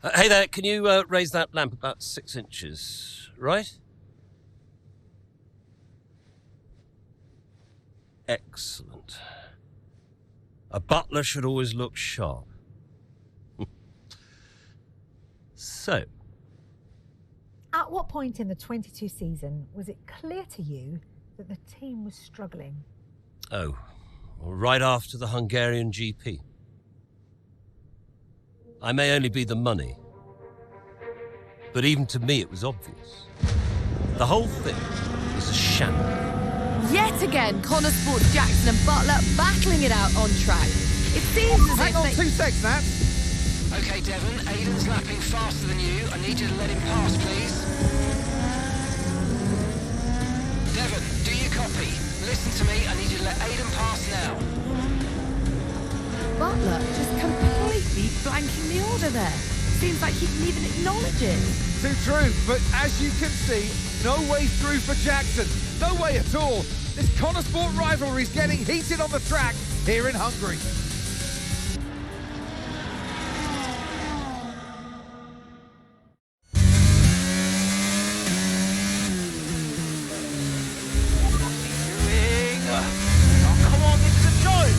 Hey there, can you raise that lamp about 6 inches, right? Excellent. A butler should always look sharp. So. At what point in the 22 season was it clear to you that the team was struggling? Oh, well, right after the Hungarian GP. I may only be the money, but even to me it was obvious. The whole thing was a sham. Yet again, Connor sports Jackson and Butler battling it out on track. It seems as Hang if on they... 2 seconds, Nat. Okay, Devon, Aiden's lapping faster than you. I need you to let him pass, please. Devon, do you copy? Listen to me, I need you to let Aiden pass now. Butler just completely blanking the order there. Seems like he didn't even acknowledge it. Too true, but as you can see, no way through for Jackson. No way at all. This Connor Sport rivalry is getting heated on the track here in Hungary. Oh, come on, this is a joke!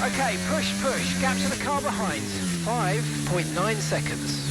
Okay, push. Gap to the car behind. 5.9 seconds.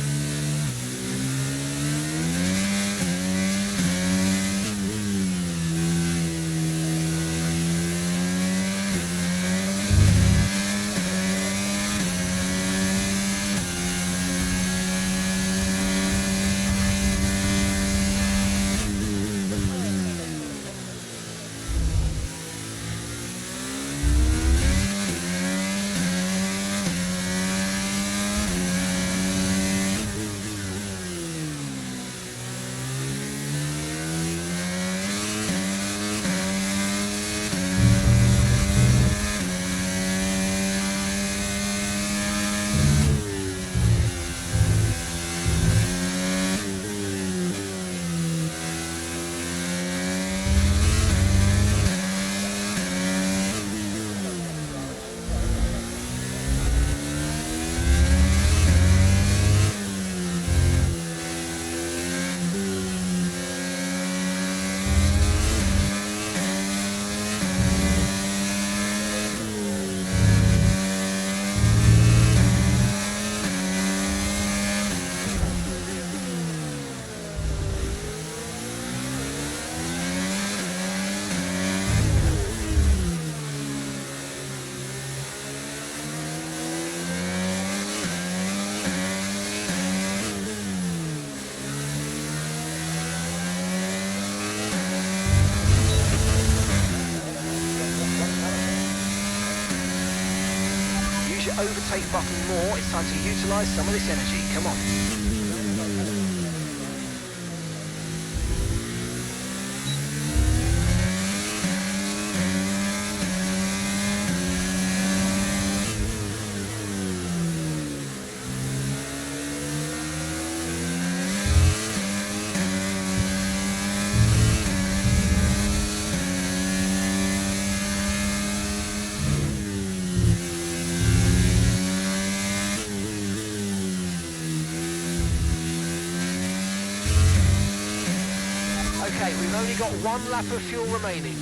Overtake button more. It's time to utilise some of this energy. Come on. Okay, we've only got 1 lap of fuel remaining.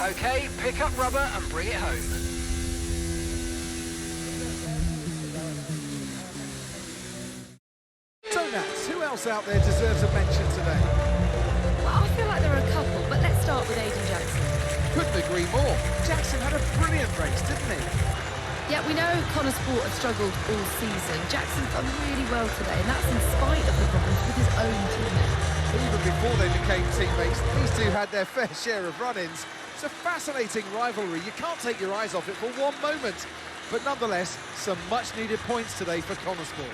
Okay, pick up rubber and bring it home. else out there deserves a mention today? Well, I feel like there are a couple, but let's start with Aiden Jackson. Couldn't agree more. Jackson had a brilliant race, didn't he? Yeah, we know Connor Sport have struggled all season. Jackson's done really well today, and that's in spite of the problems with his own teammate. Even before they became teammates, these two had their fair share of run-ins. It's a fascinating rivalry. You can't take your eyes off it for one moment. But nonetheless, some much-needed points today for Connor Sport.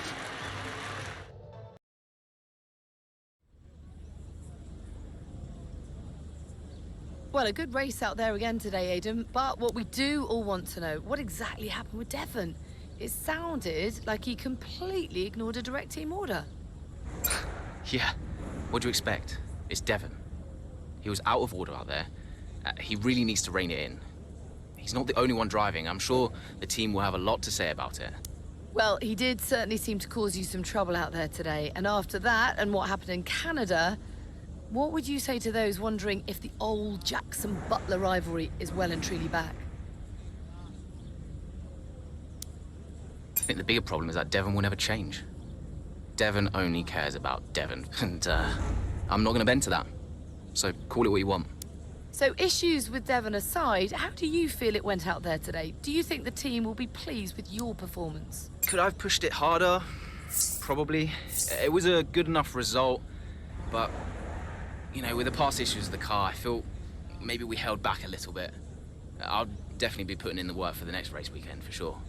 Well, a good race out there again today, Aiden, but what we do all want to know, what exactly happened with Devon? It sounded like he completely ignored a direct team order. Yeah, what do you expect? It's Devon. He was out of order out there. He really needs to rein it in. He's not the only one driving. I'm sure the team will have a lot to say about it. Well, he did certainly seem to cause you some trouble out there today, and after that and what happened in Canada, what would you say to those wondering if the old Jackson-Butler rivalry is well and truly back? I think the bigger problem is that Devon will never change. Devon only cares about Devon, and I'm not going to bend to that. So call it what you want. So issues with Devon aside, how do you feel it went out there today? Do you think the team will be pleased with your performance? Could I have pushed it harder? Probably. It was a good enough result, but, you know, with the past issues of the car, I feel maybe we held back a little bit. I'll definitely be putting in the work for the next race weekend, for sure.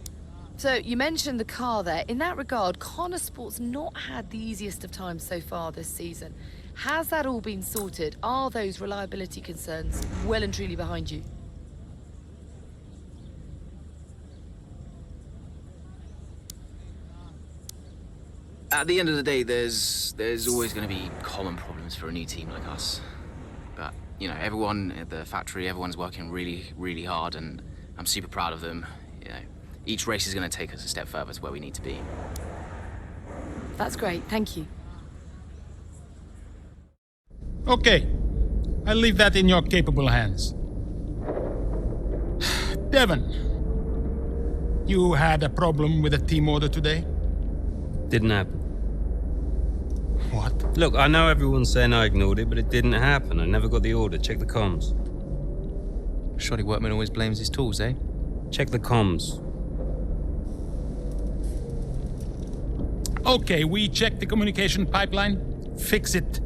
So you mentioned the car there. In that regard, Connor Sport's not had the easiest of times so far this season. Has that all been sorted? Are those reliability concerns well and truly behind you? At the end of the day, there's always going to be common problems for a new team like us. But, you know, everyone at the factory, everyone's working really, really hard, and I'm super proud of them. You know, each race is going to take us a step further to where we need to be. That's great, thank you. Okay, I'll leave that in your capable hands. Devon, you had a problem with a team order today? Didn't happen. What? Look, I know everyone's saying I ignored it, but it didn't happen. I never got the order. Check the comms. Shoddy workman always blames his tools, eh? Check the comms. Okay, we checked the communication pipeline. Fix it.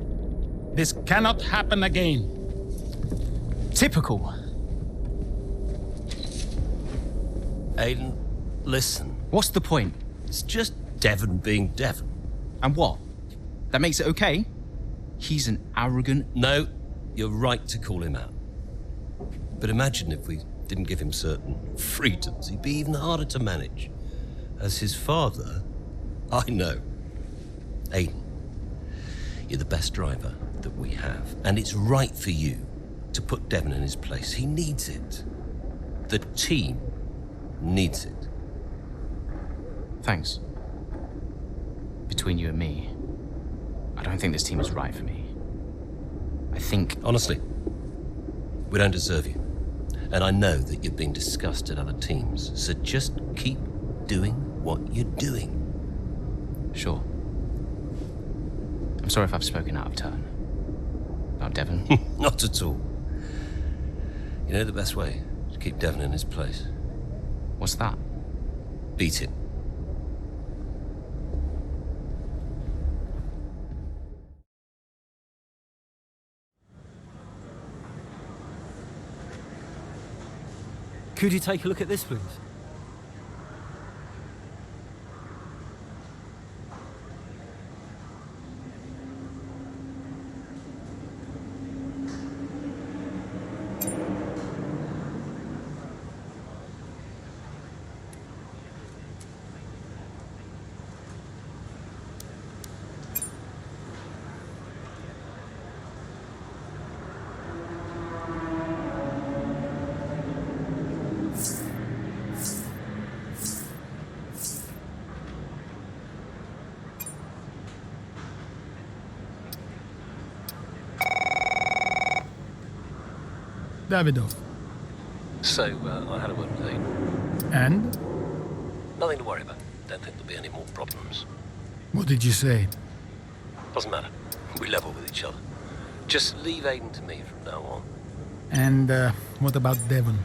This cannot happen again. Typical. Aiden, listen. What's the point? It's just Devon being Devon. And what? That makes it okay? He's an arrogant... No, you're right to call him out. But imagine if we didn't give him certain freedoms. He'd be even harder to manage. As his father, I know. Aiden, you're the best driver that we have. And it's right for you to put Devon in his place. He needs it. The team needs it. Thanks. Between you and me, I don't think this team is right for me. I think... Honestly, we don't deserve you. And I know that you're being discussed at other teams. So just keep doing what you're doing. Sure. I'm sorry if I've spoken out of turn. About Devon. Not at all. You know the best way to keep Devon in his place? What's that? Beat him. Could you take a look at this, please? Davidoff. So, I had a word with Aiden. And? Nothing to worry about. Don't think there'll be any more problems. What did you say? Doesn't matter. We level with each other. Just leave Aiden to me from now on. And what about Devon?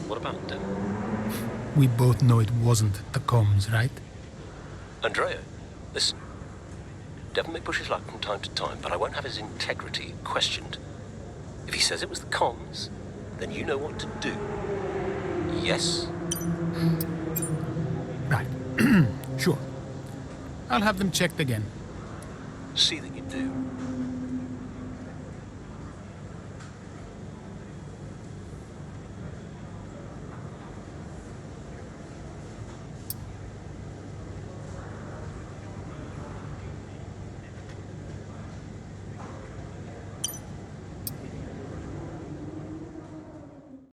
What about Devon? We both know it wasn't the comms, right? Andrea, listen. Devon may push his luck from time to time, but I won't have his integrity questioned. If he says it was the comms, then you know what to do. Yes? Right. Sure. I'll have them checked again. See that you do.